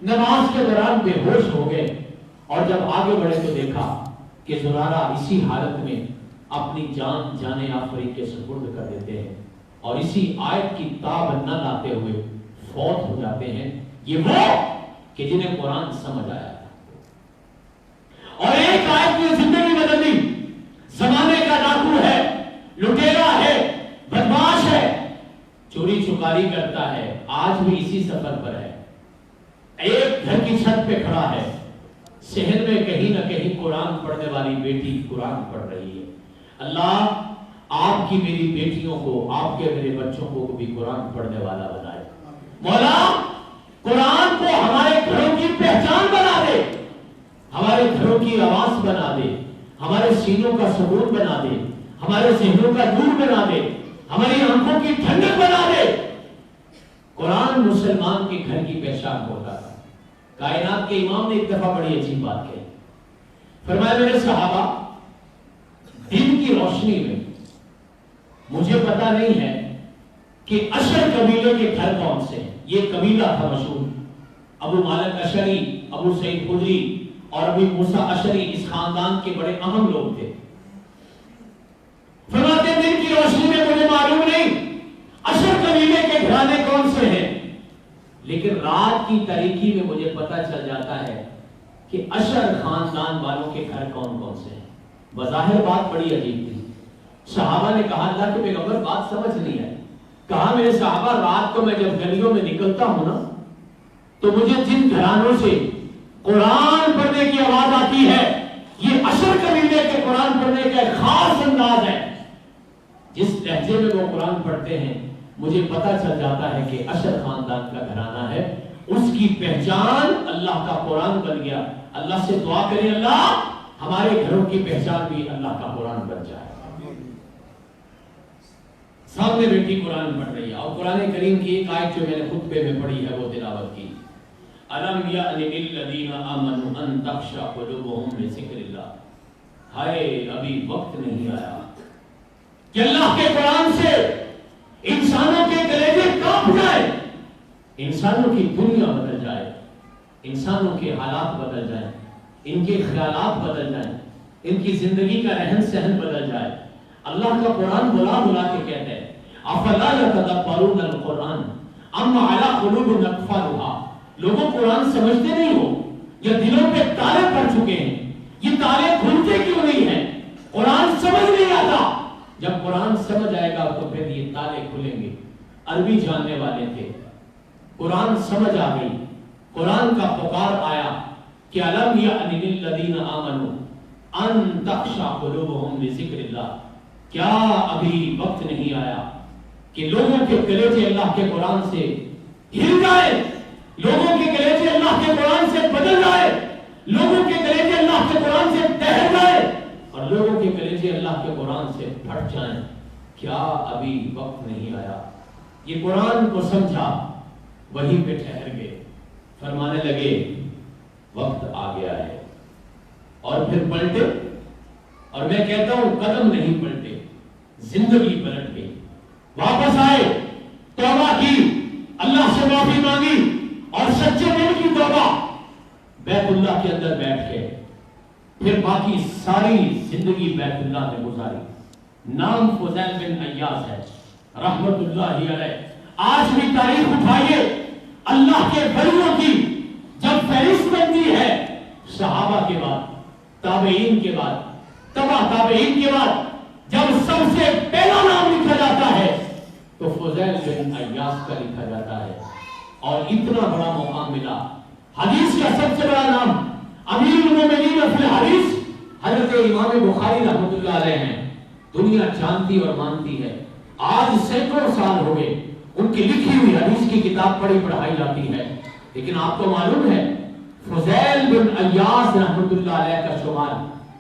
نماز کے دوران بے ہوش ہو گئے، اور جب آگے بڑھے تو دیکھا کہ زرارہ اسی حالت میں اپنی جان جانے آفری کے سپرد کر دیتے ہیں اور اسی آیت کی تاب نہ لاتے ہوئے فوت ہو جاتے ہیں۔ یہ وہ کہ جنہیں قرآن سمجھ آیا اور ایک آیت نے زندگی بدل دی۔ زمانے کا ڈاکو ہے، لٹیرا ہے، بدماش ہے، چوری چکاری کرتا ہے، آج بھی اسی سفر پر ہے، ایک گھر کی چھت پہ کھڑا ہے، صحن میں کہیں نہ کہیں قرآن پڑھنے والی بیٹی قرآن پڑھ رہی ہے۔ اللہ آپ کی میری بیٹیوں کو، آپ کے میرے بچوں کو بھی قرآن پڑھنے والا بنائے۔ مولا قرآن کو ہمارے گھروں کی پہچان بنا دے، ہمارے گھروں کی آواز بنا دے، ہمارے سینوں کا سکون بنا دے، ہمارے ذہنوں کا نور بنا دے، ہماری آنکھوں کی ٹھنڈک بنا دے۔ قرآن مسلمان کے گھر کی پہچان ہوتا تھا۔ کائنات کے امام نے ایک دفعہ بڑی عجیب بات کہی، فرمایا میرے صحابہ، دن کی روشنی میں مجھے پتا نہیں ہے کہ اشر قبیلے کے گھر کون سے ہیں۔ یہ قبیلہ تھا مشہور، ابو مالک اشری، ابو سعید خدری اور ابو موسیٰ اشری اس خاندان کے بڑے اہم لوگ تھے۔ فرماتے دن کی روشنی میں مجھے معلوم نہیں اشر قبیلے کے گھرانے کون سے ہیں، لیکن رات کی تاریکی میں مجھے پتا چل جاتا ہے کہ اشر خاندان والوں کے گھر کون کون سے ہیں۔ بظاہر بات بڑی عجیب تھی۔ صحابہ نے کہا اللہ کے پیغمبر بات سمجھ نہیں آئی۔ کہا میرے صحابہ، رات کو میں جب گلیوں میں نکلتا ہوں نا تو مجھے جن گھرانوں سے قرآن پڑھنے کی آواز آتی ہے یہ اشر قبیلے کے قرآن پڑھنے کا ایک خاص انداز ہے۔ جس لہجے میں وہ قرآن پڑھتے ہیں مجھے پتا چل جاتا ہے کہ اشر خاندان کا گھرانہ ہے، اس کی پہچان اللہ کا قرآن بن گیا۔ اللہ سے دعا کریں اللہ ہمارے گھروں کی پہچان بھی اللہ کا قرآن بن جائے۔ سامنے بیٹی قرآن پڑھ رہی ہے اور قرآن کریم کی ایک آیت جو میں نے خطبے میں پڑھی ہے وہ تلاوت کی، الم یأن للذین آمنوا ان تخشع قلوبهم لذکر اللہ۔ ہائے ابھی وقت نہیں آیا کہ اللہ کے قرآن سے انسانوں کے کلیجے کانپ جائے، انسانوں کی دنیا بدل جائے، انسانوں کے حالات بدل جائیں، ان کے خیالات بدل جائیں، ان کی زندگی کا رہن سہن بدل جائے۔ اللہ کا قرآن بلا بلا کے کہتے ہیں افلا یتدبرون القرآن ام علی قلوب اقفالها۔ لوگوں قرآن سمجھتے نہیں ہو یا دلوں پہ تالے پڑ چکے ہیں؟ یہ تالے کھلتے کیوں نہیں ہیں؟ قرآن سمجھ نہیں آتا۔ جب قرآن سمجھ آئے گا تو پھر یہ تالے کھلیں گے۔ عربی جاننے والے تھے، قرآن سمجھ آ گئی، قرآن کا پکار آیا کہ الم یأن للذین آمنوا ان تخشع قلوبهم لذکر اللہ۔ کیا ابھی وقت نہیں آیا کہ لوگوں کے کلیجے اللہ کے قرآن سے ہل جائے، لوگوں کے کلیجے اللہ کے قرآن سے بدل جائے، لوگوں کے کلیجے اللہ کے قرآن سے ٹہر جائے اور لوگوں کے کلیجے اللہ کے قرآن سے پھٹ جائیں؟ کیا ابھی وقت نہیں آیا؟ یہ قرآن کو سمجھا، وہیں پہ ٹھہر گئے، فرمانے لگے وقت آ گیا ہے، اور پھر پلٹے۔ اور میں کہتا ہوں قدم نہیں پلٹے، زندگی پلٹ گئی، واپس آئے، توبہ کی، اللہ سے معافی مانگی اور سچے دل کی توبہ، بیت اللہ کے اندر بیٹھ گئے، پھر باقی ساری زندگی بیت اللہ میں گزاری۔ نام فضیل بن عیاض ہے رحمت اللہ علیہ۔ آج بھی تاریخ اٹھائیے اللہ کے ولیوں کی، جب فہرست بنتی ہے صحابہ کے بعد، تابعین کے بعد، تبع تابعین کے بعد جب سب سے پہلا نام لکھا جاتا ہے تو فضیل بن عیاض کا لکھا جاتا ہے، اور اتنا بڑا مقام ملا۔ حدیث کا سب سے بڑا نام امیر المومنین فی الحدیث حضرت امام بخاری رحمۃ اللہ علیہ ہیں، دنیا جانتی اور مانتی ہے۔ آج سینکڑوں سال ہو گئے ان کی لکھی ہوئی حدیث کی کتاب پڑھی پڑھائی جاتی ہے، لیکن آپ کو معلوم ہے فضیل بن عیاض رحمۃ اللہ علیہ کا شمار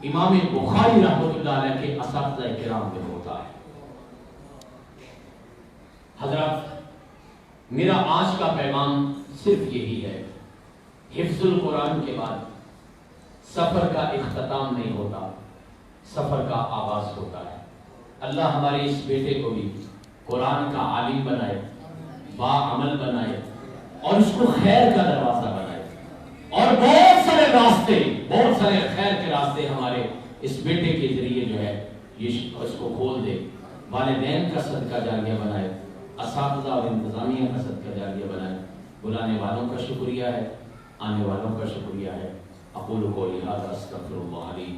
امام بخاری رحمۃ اللہ علیہ کے اساتذہ کرام میں ہوتا ہے۔ حضرات، میرا آج کا پیغام صرف یہی ہے، حفظ القرآن کے بعد سفر کا اختتام نہیں ہوتا، سفر کا آغاز ہوتا ہے۔ اللہ ہمارے اس بیٹے کو بھی قرآن کا عالم بنائے، باعمل بنائے اور اس کو خیر کا دروازہ بنائے، اور بہت سارے راستے، بہت سارے خیر کے راستے ہمارے اس بیٹے کے ذریعے جو ہے یہ اس کو کھول دے، والدین کا صدقہ جاریہ بنائے، اساتذہ اور انتظامیہ کا صدقہ جاریہ بنائے۔ بلانے والوں کا شکریہ ہے، آنے والوں کا شکریہ ہے۔ اقول قولی ھذا استغفر اللہ لی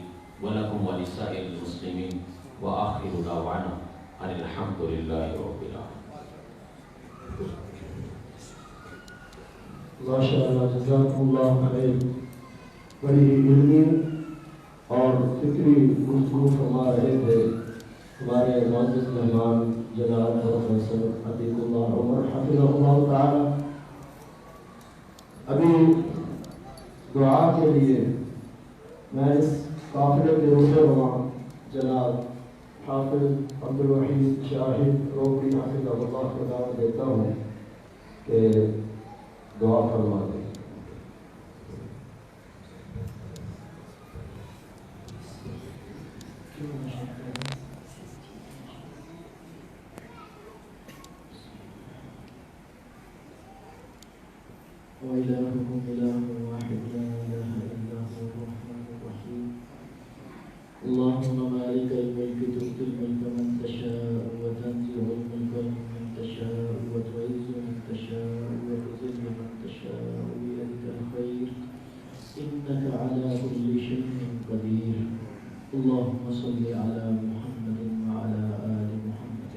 ولکم ولسائر المسلمین وآخر دعوانا ان الحمد للہ رب العالمین۔ ماشاءاللہ، جزاکم اللہ خیر۔ بڑی علمی اور فکری گفتگو فرما رہے تھے ہمارے معزز مہمان جناب پروفیسر عتیق اللہ عمر حفظہ اللہ تعالی۔ ابھی دعا کے لیے میں اس قافلے کے رہنما جناب حافظ عبدالوحید شاہد روکڑی حافظ اللہ کو دعوت دیتا ہوں کہ دعا فرما دیں. وإلهكم إله واحد لا إله إلا هو الرحمن الرحيم. اللهم مالك الملك تؤتي الملك من تشاء وتنزع الملك ممن تشاء وتعز من تشاء وتذل من تشاء بيدك الخير إنك على كل شيء قدير. اللهم صل على محمد وعلى آل محمد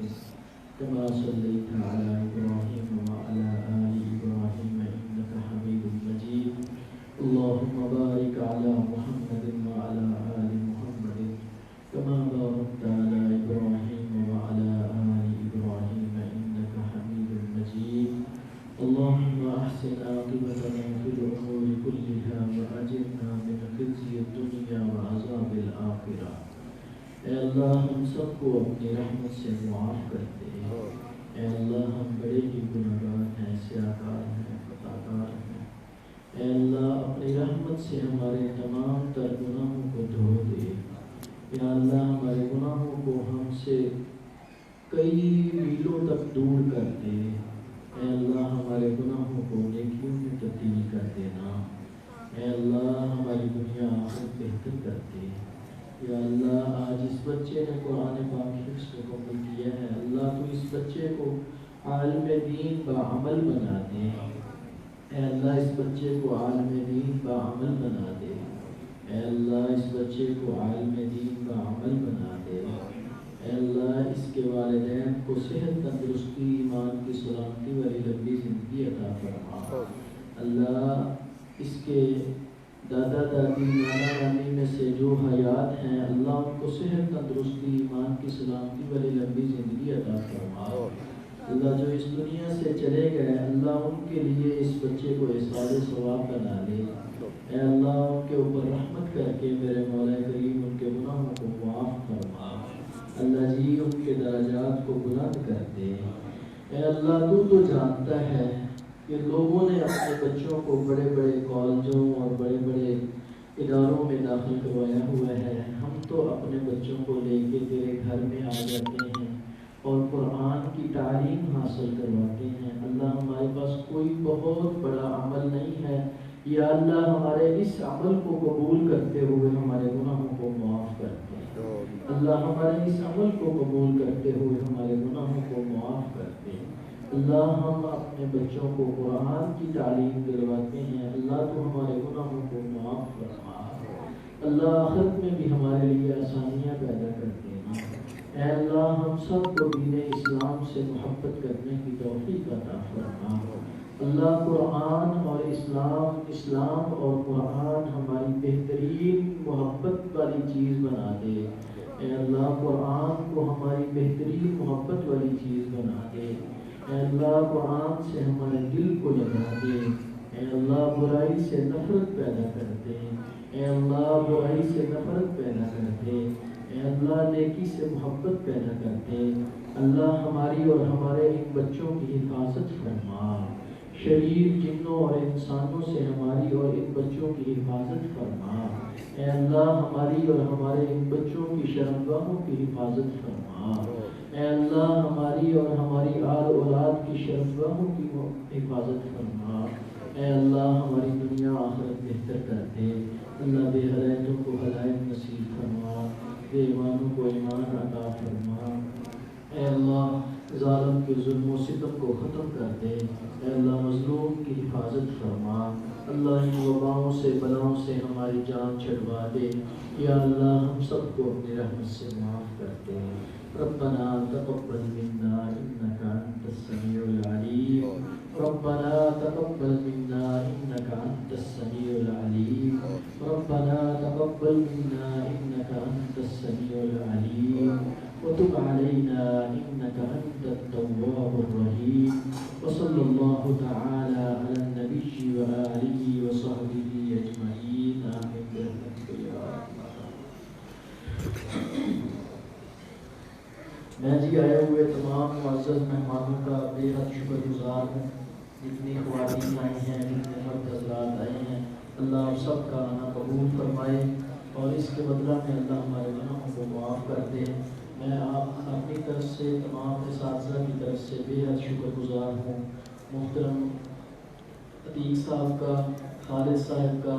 كما صليت على إبراهيم وعلى آل إبراهيم إنك حميد مجيد. اللهم بارك على محمد وعلى آل محمد كما باركت على إبراهيم وعلى آل إبراهيم إنك حميد مجيد. اللهم أحسن عاقبتنا في الأمور كلها وأجرنا من خزي الدنيا وعذاب الآخرة. اے اللہ ہم سب کو اپنی رحمت سے معاف کرتے ہیں. اے اللہ ہم بڑے ہی گنہگار ہیں، سیاہکار ہیں، خطاکار ہیں. اے اللہ اپنی رحمت سے ہمارے تمام تر گناہوں کو دھو دے. یا اللہ ہمارے گناہوں کو ہم سے کئی میلوں تک دور کر دے. اے اللہ ہمارے گناہوں کو نیکیوں میں تبدیل کر دینا. اے اللہ ہماری دنیا آخرت بہتر کر دے. یا اللہ آج اس بچے نے قرآن پاک حفظ مکمل کیا ہے، اللہ تو اس بچے کو عالم دین بعمل بنا دے. اے اللہ اس بچے کو عالم دین بعمل بنا دے. اے اللہ اس بچے کو عالم دین بعمل بنا دے. اے اللہ اس کے والدین کو صحت، تندرستی، ایمان کی سلامتی والی لمبی زندگی عطا فرما. اللہ اس کے دادا دادی، نانا نانی میں سے جو حیات ہیں، اللہ ان کو صحت، تندرستی، ایمان کی سلامتی والی لمبی زندگی عطا فرما. اللہ جو اس دنیا سے چلے گئے، اللہ ان کے لیے اس بچے کو احسان ثواب بنا دے. اے اللہ ان کے اوپر رحمت کر کے میرے مولا کریم ان کے گناہوں کو معاف فرما. اللہ جی ان کے درجات کو بلند کر دے. اے اللہ تو جانتا ہے کہ لوگوں نے اپنے بچوں کو بڑے بڑے کالجوں اور بڑے بڑے اداروں میں داخل کروایا ہوا ہے. ہم تو اپنے بچوں کو لے کے تیرے گھر میں آ جاتے ہیں اور قرآن کی تعلیم حاصل کرواتے ہیں. اللہ ہمارے پاس کوئی بہت بڑا عمل نہیں ہے. یا اللہ ہمارے اس عمل کو قبول کرتے ہوئے ہمارے گناہوں کو معاف کرتے. اللہ ہمارے اس عمل کو قبول کرتے ہوئے ہمارے گناہوں کو معاف کرتے. اللہ ہم اپنے بچوں کو قرآن کی تعلیم دلواتے ہیں. اللہ تو ہمارے گناہوں کو معاف فرما. اللہ آخرت میں بھی ہمارے لیے آسانیاں پیدا کر دینا. اے اللہ ہم سب کو دین اسلام سے محبت کرنے کی توفیق عطا فرما. اللہ قرآن اور اسلام اور قرآن ہماری بہترین محبت والی چیز بنا دے. اے اللہ قرآن کو ہماری بہترین محبت والی چیز بنا دے. اے اللہ قرآن سے ہمارے دل کو لگا دے. اے اللہ برائی سے نفرت پیدا کر دے. اے اللہ برائی سے نفرت پیدا کر دے. اے اللہ نیکی سے محبت پیدا کر دے. اللہ ہماری اور ہمارے ان بچوں کی حفاظت فرما. شریر جنوں اور انسانوں سے ہماری اور ان بچوں کی حفاظت فرما. اے اللہ ہماری اور ہمارے ان بچوں کی شرمگاہوں کی حفاظت فرما. اے اللہ ہماری اور ہماری آل اولاد کی شرمگاہوں کی حفاظت فرما. اے اللہ ہماری دنیا آخرت بہتر کر دے. اللہ بے ہدایتوں کو ہدایت نصیب فرما. بے ایمانوں کو ایمان عطا فرما. اے اللہ ظالم کے ظلم و ستم کو ختم کر دے. اے اللہ مظلوم کی حفاظت فرما. اللہ ان وباؤں سے بلاؤں سے ہماری جان چھڑوا دے. یا اللہ ہم سب کو اپنی رحمت سے معاف کر دے. ربنا تقبل منا انك انت السميع العليم. ربنا تقبل منا انك انت السميع العليم. ربنا تقبل منا انك انت السميع العليم. وتب علينا انك انت التواب الرحيم. وصلى الله تعالى على النبي النبي وآله وصحبه أجمعين آمين برحمتك يا أرحم الراحمين. میں جی آئے ہوئے تمام معزز مہمانوں کا بے حد شکر گزار ہوں. جتنی خواتین آئی ہیں، جتنے مرد حضرات آئے ہیں، اللہ آپ سب کا آنا قبول فرمائے اور اس کے بدلہ میں اللہ ہمارے گناہوں کو معاف کر دے. میں آپ اپنی طرف سے تمام اساتذہ کی طرف سے بے حد شکر گزار ہوں. محترم عتیق صاحب کا، خالد صاحب کا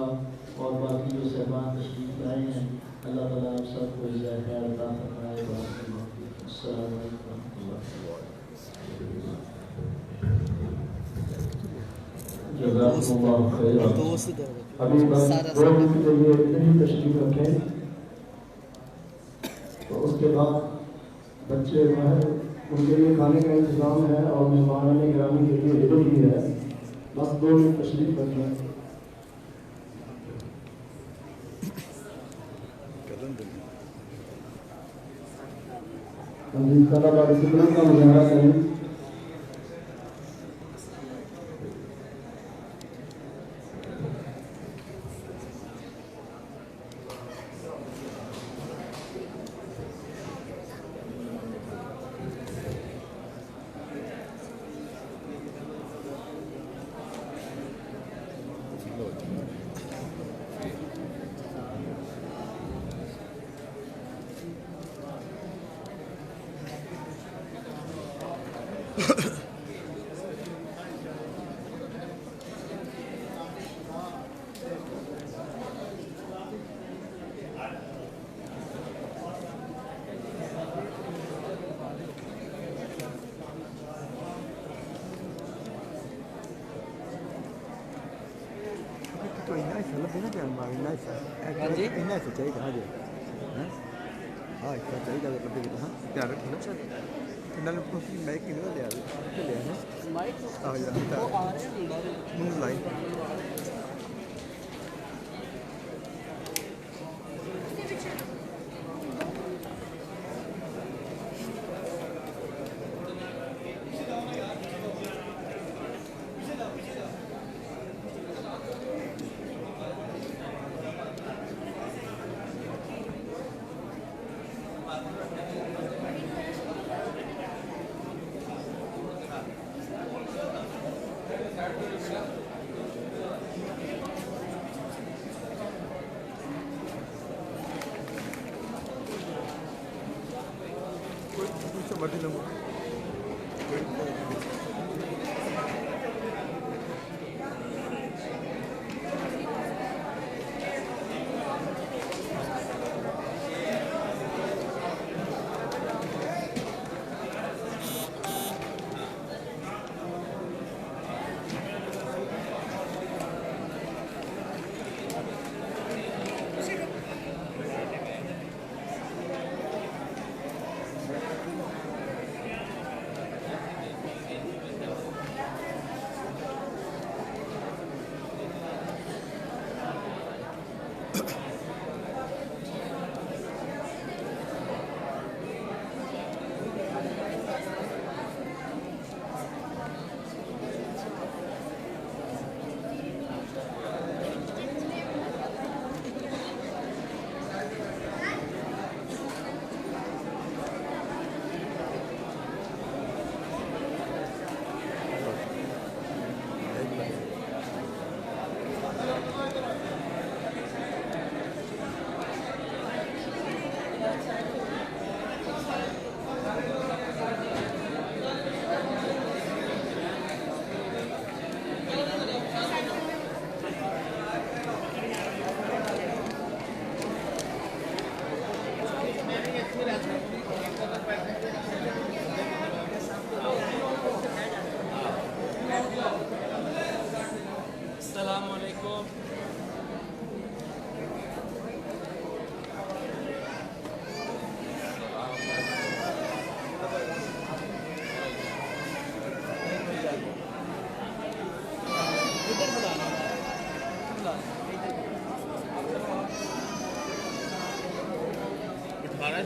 اور باقی جو صاحبان تشریف لائے ہیں، اللہ تعالیٰ آپ سب کو عزت خیر عطا فرمائے. السلام علیکم ورحمۃ اللہ. جزاکم اللہ خیرا. ابھی بس 2 منٹ کے لیے اتنے ہی تشریف رکھیں، تو اس کے بعد بچے جو ہیں ان کے لیے کھانے کا انتظام ہے اور مہمان گرامی کے لیے ہدیہ بھی ہے. بس 2 منٹ تشریف رکھیں. طلب اور ڈسپلن کا مظاہرہ کریں.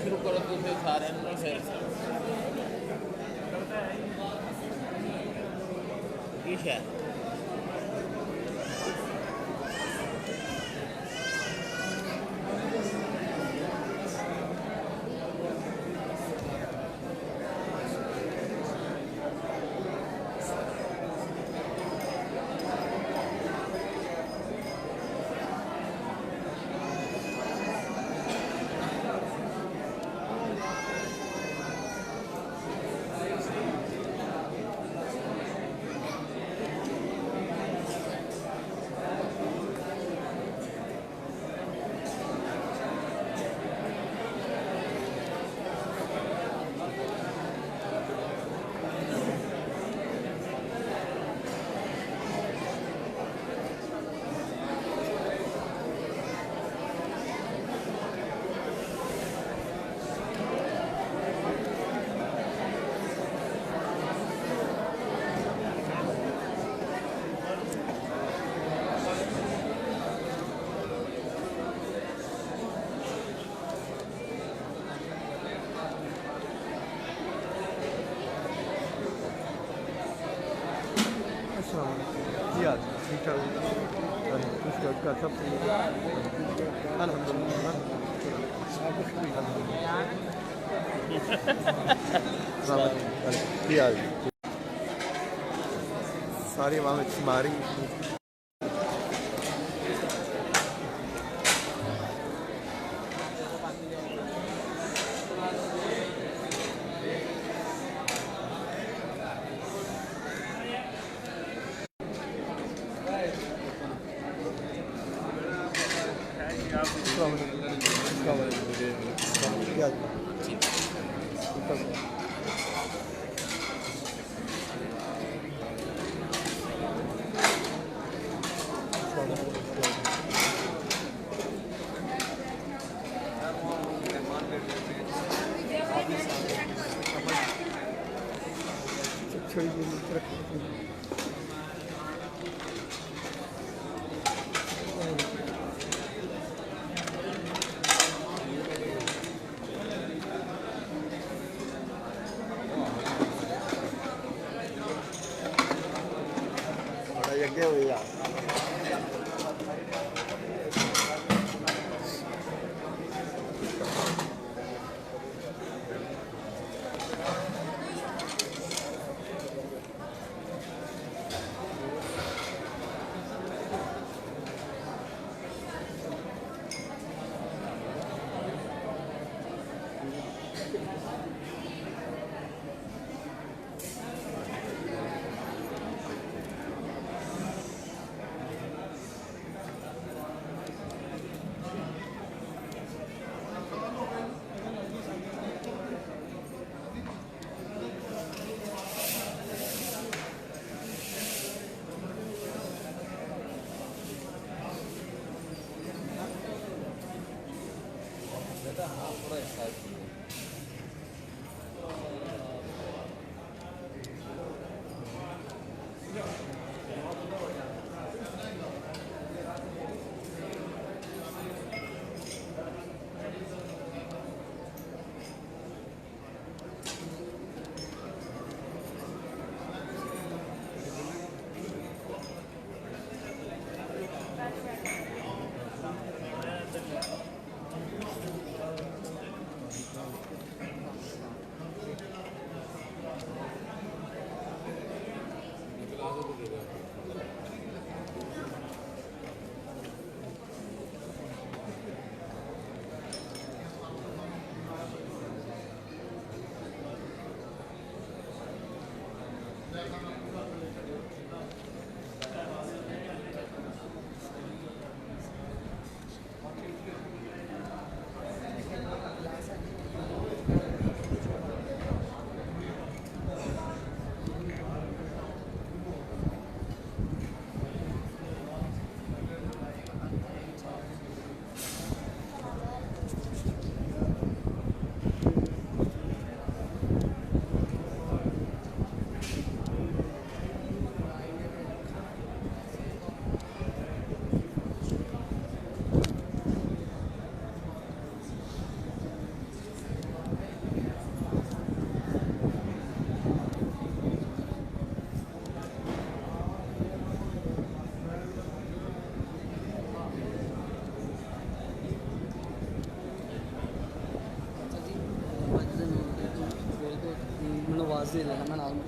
شروع کرو تو پھر سارے پھر کی شاید ساری وہاں ماری اگے ہوئی آ واضح ہے میں نام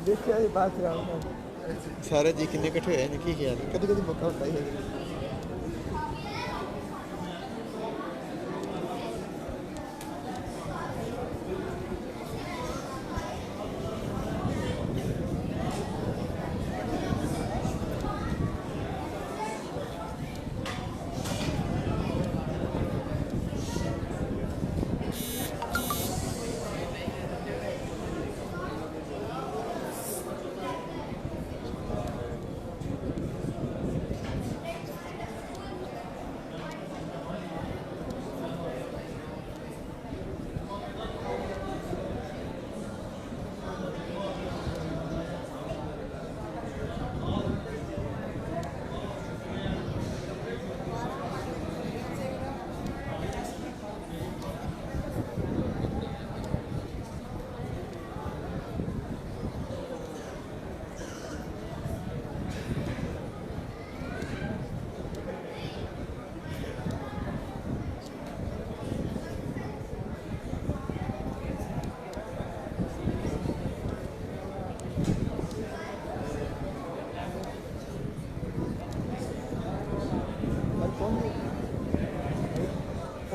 دیکھا بات سارے جی کنے کٹھے ہوئے ہیں کی خیال کدی کدی موقع ہوتا ہی ہے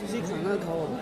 ਤੁਸੀਂ ਖਾਣਾ ਖਾਓ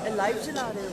ਇਹ ਲਾਈਵ ਚਲਾ ਰਹੇ ਹੋ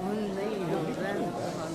ਹੁਣ ਨਹੀਂ ਰਹਿਣ ਦਿਓ ਖਾਣ।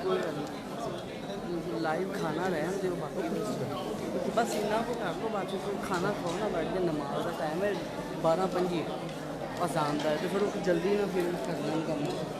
ਕੋਈ ਗੱਲ ਨਹੀਂ ਲਾਈਵ ਖਾਣਾ ਰਹਿਣ ਦਿਓ ਬਾਕੀ ਬਸ ਇੰਨਾ ਕੁ ਕਰ ਲਓ ਬਾਕੀ ਕੋਈ ਖਾਣਾ ਖਾਓ ਨਾ ਬੈਠ ਕੇ ਨਮਾਜ਼ ਦਾ ਟਾਈਮ ਹੈ 12:25 ਅਜ਼ਾਨ ਦਾ ਹੈ ਤੇ ਫਿਰ ਉਹ ਜਲਦੀ ਨਾ ਫਿਰ ਕਰਨਾ ਕੰਮ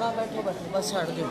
ਹਾਂ ਬੈਠੋ ਬੈਠੋ ਬਸ ਛੱਡ ਦਿਓ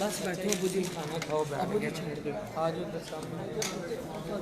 ਬਸ ਬੈਠੋ ਬੁਝੀ ਖਾਣਾ ਖਾਓ ਬੈਠ ਕੇ ਛੱਡ ਦਿਓ ਆ ਜਾਓ